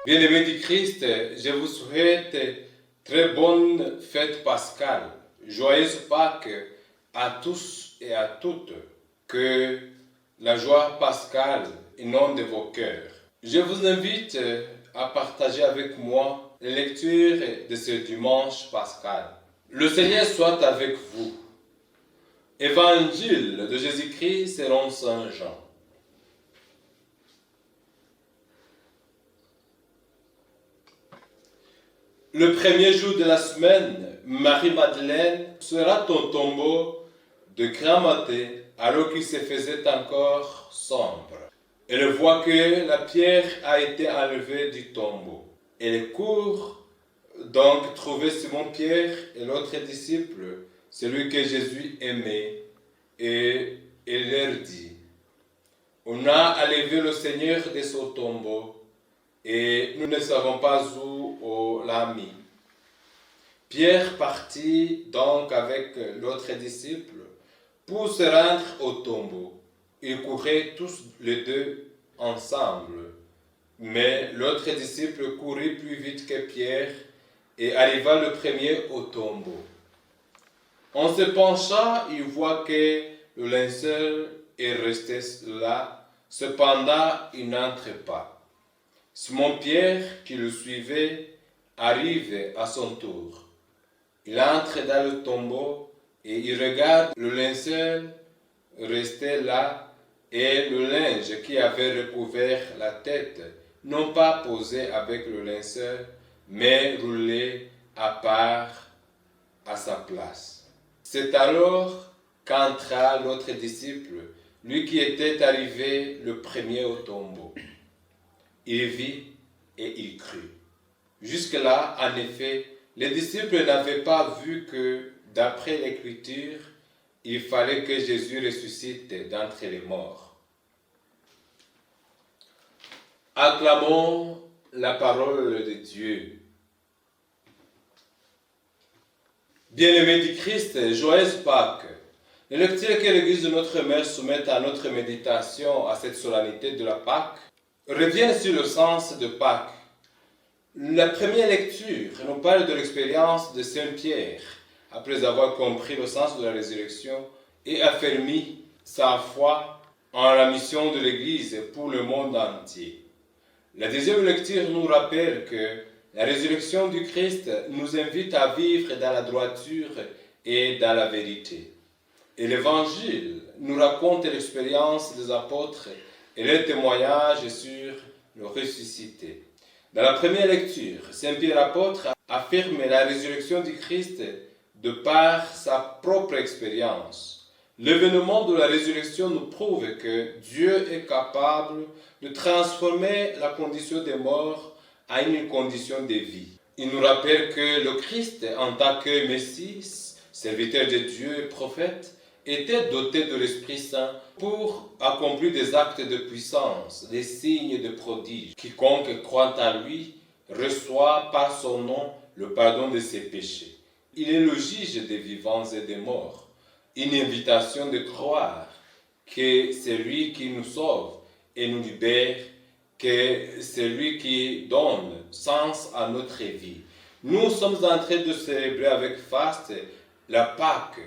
Bien-aimés du Christ, je vous souhaite très bonne fête pascale. Joyeuse Pâques à tous et à toutes. Que la joie pascale inonde vos cœurs. Je vous invite à partager avec moi les lectures de ce dimanche pascal. Le Seigneur soit avec vous. Évangile de Jésus-Christ selon Saint Jean. Le premier jour de la semaine, Marie-Madeleine sera au tombeau de grand matin alors qu'il se faisait encore sombre. Elle voit que la pierre a été enlevée du tombeau. Elle court donc trouver Simon-Pierre et l'autre disciple, celui que Jésus aimait, et elle leur dit, on a enlevé le Seigneur de son tombeau et nous ne savons pas où on l'a mis. Pierre partit donc avec l'autre disciple pour se rendre au tombeau. Ils couraient tous les deux ensemble. Mais l'autre disciple courut plus vite que Pierre et arriva le premier au tombeau. En se penchant, il voit que le linceul est resté là. Cependant, il n'entre pas. Simon-Pierre, qui le suivait, arrive à son tour. Il entre dans le tombeau et il regarde le linceul resté là et le linge qui avait recouvert la tête, non pas posé avec le linceul, mais roulé à part à sa place. C'est alors qu'entra l'autre disciple, lui qui était arrivé le premier au tombeau. Il vit et il crut. Jusque-là, en effet, les disciples n'avaient pas vu que, d'après l'Écriture, il fallait que Jésus ressuscite d'entre les morts. Acclamons la parole de Dieu. Bien-aimés du Christ, joyeuse Pâques. Les lectures que l'Église de notre Mère soumet à notre méditation à cette solennité de la Pâque reviennent sur le sens de Pâques. La première lecture nous parle de l'expérience de Saint Pierre, après avoir compris le sens de la résurrection et affermi sa foi en la mission de l'Église pour le monde entier. La deuxième lecture nous rappelle que la résurrection du Christ nous invite à vivre dans la droiture et dans la vérité. Et l'Évangile nous raconte l'expérience des apôtres et leur témoignage sur le ressuscité. Dans la première lecture, Saint Pierre apôtre affirme la résurrection du Christ de par sa propre expérience. L'événement de la résurrection nous prouve que Dieu est capable de transformer la condition des morts en une condition de vie. Il nous rappelle que le Christ, en tant que Messie, serviteur de Dieu et prophète, était doté de l'Esprit Saint pour accomplir des actes de puissance, des signes de prodiges. Quiconque croit en lui reçoit par son nom le pardon de ses péchés. Il est le juge des vivants et des morts. Une invitation de croire que c'est lui qui nous sauve et nous libère, que c'est lui qui donne sens à notre vie. Nous sommes en train de célébrer avec faste la Pâque,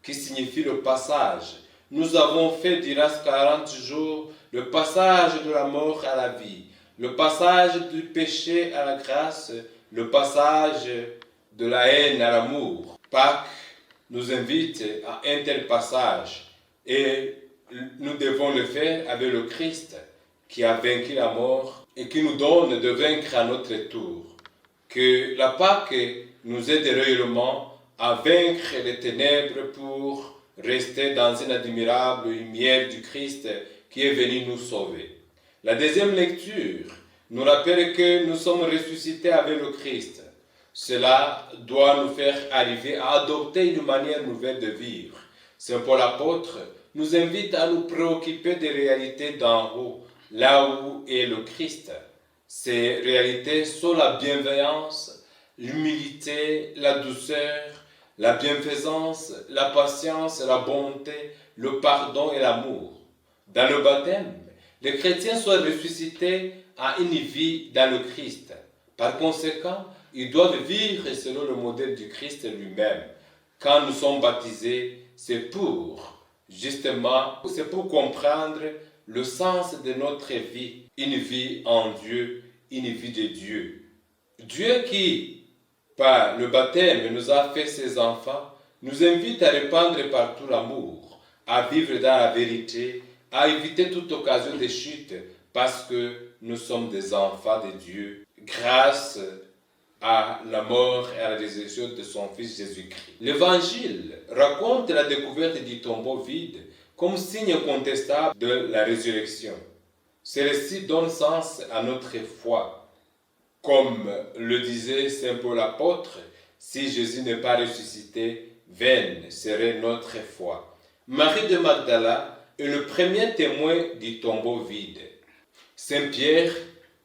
qui signifie le passage. Nous avons fait durant 40 jours le passage de la mort à la vie, le passage du péché à la grâce, le passage de la haine à l'amour. Pâques nous invite à un tel passage et nous devons le faire avec le Christ qui a vaincu la mort et qui nous donne de vaincre à notre tour. Que la Pâque nous aide réellement à vaincre les ténèbres pour rester dans une admirable lumière du Christ qui est venu nous sauver. La deuxième lecture nous rappelle que nous sommes ressuscités avec le Christ. Cela doit nous faire arriver à adopter une manière nouvelle de vivre. Saint Paul apôtre nous invite à nous préoccuper des réalités d'en haut, là où est le Christ. Ces réalités sont la bienveillance, l'humilité, la douceur, la bienfaisance, la patience, la bonté, le pardon et l'amour. Dans le baptême, les chrétiens sont ressuscités à une vie dans le Christ. Par conséquent, ils doivent vivre selon le modèle du Christ lui-même. Quand nous sommes baptisés, c'est pour comprendre le sens de notre vie, une vie en Dieu, une vie de Dieu. Dieu qui, par le baptême, nous a fait ses enfants, nous invite à répandre partout l'amour, à vivre dans la vérité, à éviter toute occasion de chute, parce que nous sommes des enfants de Dieu, grâce à la mort et à la résurrection de son Fils Jésus-Christ. L'Évangile raconte la découverte du tombeau vide comme signe incontestable de la résurrection. Celle-ci donne sens à notre foi. Comme le disait Saint Paul l'apôtre, si Jésus n'est pas ressuscité, vaine serait notre foi. Marie de Magdala est le premier témoin du tombeau vide. Saint Pierre,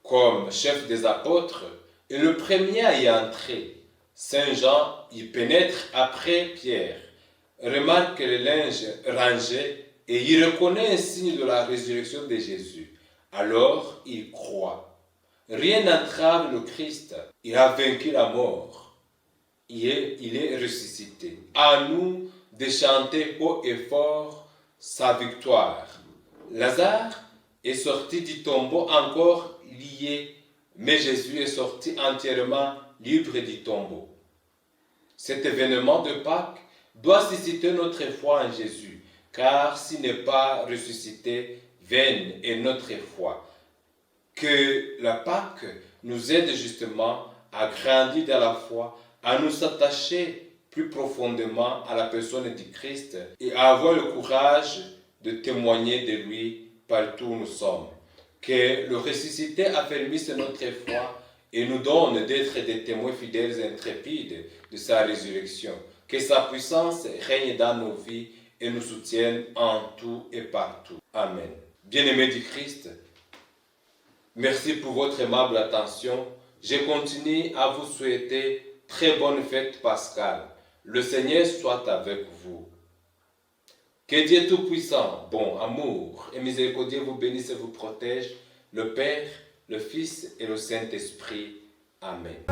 comme chef des apôtres, est le premier à y entrer. Saint Jean y pénètre après Pierre, remarque le linge rangé et y reconnaît un signe de la résurrection de Jésus. Alors il croit. Rien n'entrave le Christ. Il a vaincu la mort. Il est ressuscité. À nous de chanter haut et fort sa victoire. Lazare est sorti du tombeau encore lié, mais Jésus est sorti entièrement libre du tombeau. Cet événement de Pâques doit susciter notre foi en Jésus, car s'il n'est pas ressuscité, vaine est notre foi. Que la Pâque nous aide justement à grandir dans la foi, à nous attacher plus profondément à la personne du Christ et à avoir le courage de témoigner de lui partout où nous sommes. Que le ressuscité affermisse notre foi et nous donne d'être des témoins fidèles et intrépides de sa résurrection. Que sa puissance règne dans nos vies et nous soutienne en tout et partout. Amen. Bien-aimés du Christ, merci pour votre aimable attention. Je continue à vous souhaiter très bonne fête pascale. Le Seigneur soit avec vous. Que Dieu Tout-Puissant, bon, amour et miséricordieux vous bénisse et vous protège, le Père, le Fils et le Saint-Esprit. Amen.